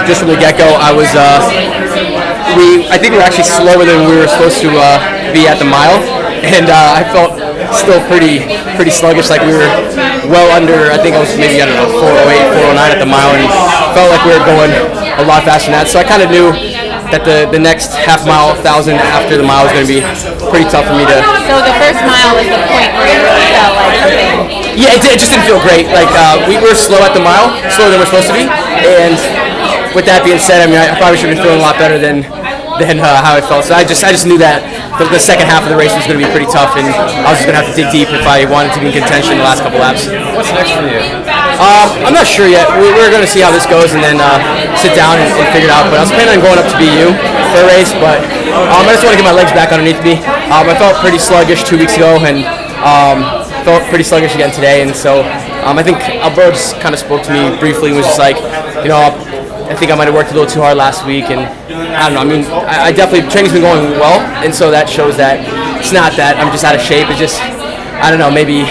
just from the get-go, I was I think we were actually slower than we were supposed to be at the mile, and I felt still pretty sluggish. Like we were well under. I think I was maybe 4:08, 4:09 at the mile, and felt like we were going a lot faster than that. So I kind of knew that the next half mile, 1,000 after the mile was going to be pretty tough for me to. So the first mile was the point where you really felt like something. Yeah, it just didn't feel great. Like we were slow at the mile, slower than we're supposed to be, and with that being said, I mean I probably should have been feeling a lot better than how I felt. So I just knew that the second half of the race was going to be pretty tough, and I was just going to have to dig deep if I wanted to be in contention the last couple laps. What's next for you? I'm not sure yet. We're going to see how this goes and then sit down and figure it out. But I was planning on going up to BU for a race, but I just want to get my legs back underneath me. I felt pretty sluggish 2 weeks ago, and felt pretty sluggish again today. And so I think Alberto just kind of spoke to me briefly and was just like, I think I might have worked a little too hard last week, and I don't know. I mean, I definitely training's been going well, and so that shows that it's not that I'm just out of shape. It's just I don't know, maybe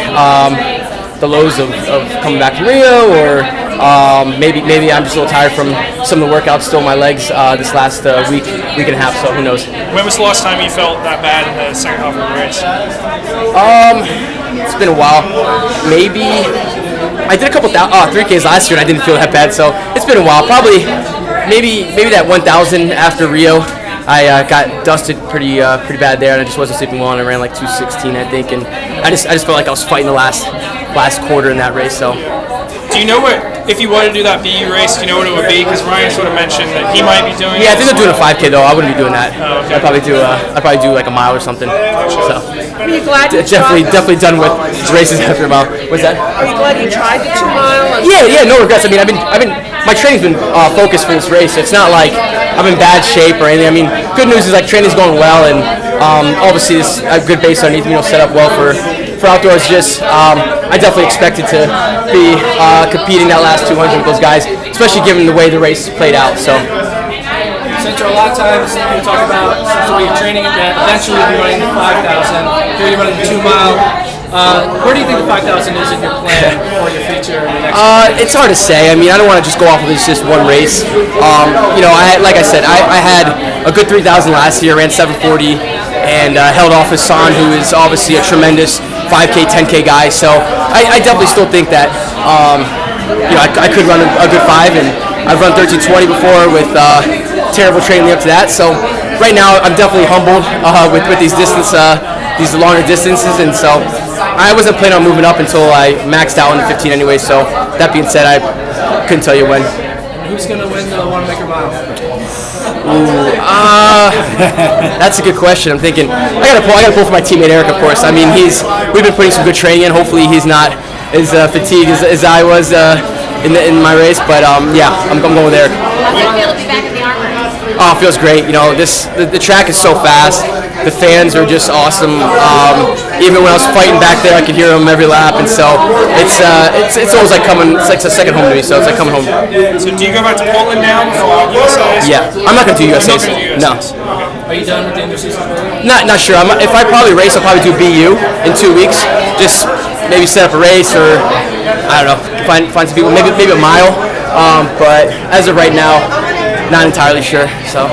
the lows of coming back from Rio, or maybe I'm just a little tired from some of the workouts still in my legs this last week and a half. So who knows? When was the last time you felt that bad in the second half of the race? It's been a while. Maybe. I did a couple 3Ks last year and I didn't feel that bad, so it's been a while. Probably, maybe that 1,000 after Rio, I got dusted pretty bad there, and I just wasn't sleeping well, and I ran like 2:16, I think, and I just felt like I was fighting the last quarter in that race. So. Do you know what, if you wanted to do that BU race, do you know what it would be? Because Ryan sort of mentioned that he might be doing. Yeah, I think they're doing a 5K though. I wouldn't be doing that. Oh, okay. I'd probably do like a mile or something. So. Are you glad you definitely done with races after a mile. What's that? Are you glad you tried the 2 mile? Yeah, no regrets. I mean, my training's been focused for this race. It's not like I'm in bad shape or anything. I mean, good news is like training's going well, and obviously this a good base underneath me, set up well for outdoors. Just I definitely expected to be competing that last 200 with those guys, especially given the way the race played out. So. Central, a lot of times people talk about your training event. Eventually you'll be running the 5,000. Here you're running the 2 mile. Where do you think the 5,000 is in your plan for your future? It's hard to say. I mean, I don't want to just go off of this just one race. Like I said, I had a good 3,000 last year, ran 740, and held off Hassan, who is obviously a tremendous 5K, 10K guy. So I definitely still think that I could run a good 5, and I've run 13:20 before with terrible training up to that. So right now I'm definitely humbled with these these longer distances, and so I wasn't planning on moving up until I maxed out on the 15 anyway. So that being said, I couldn't tell you when. Who's going to win the Wanamaker Mile? That's a good question. I'm thinking I gotta pull for my teammate Eric, of course. I mean, we've been putting some good training in. Hopefully he's not as fatigued as I was in my race, but yeah, I'm going with Eric. How does it feel to be back in the Armory? Oh, it feels great. The track is so fast. The fans are just awesome. Even when I was fighting back there, I could hear them every lap, and so it's always like coming. It's like a second home to me. So it's like coming home. So do you go back to Portland now before USA's? Yeah, I'm not gonna do USA's. No. Are you done with the season? Not sure. If I probably race, I'll probably do BU in 2 weeks. Just maybe set up a race, or I don't know, find some people. Maybe a mile. But as of right now, not entirely sure. So.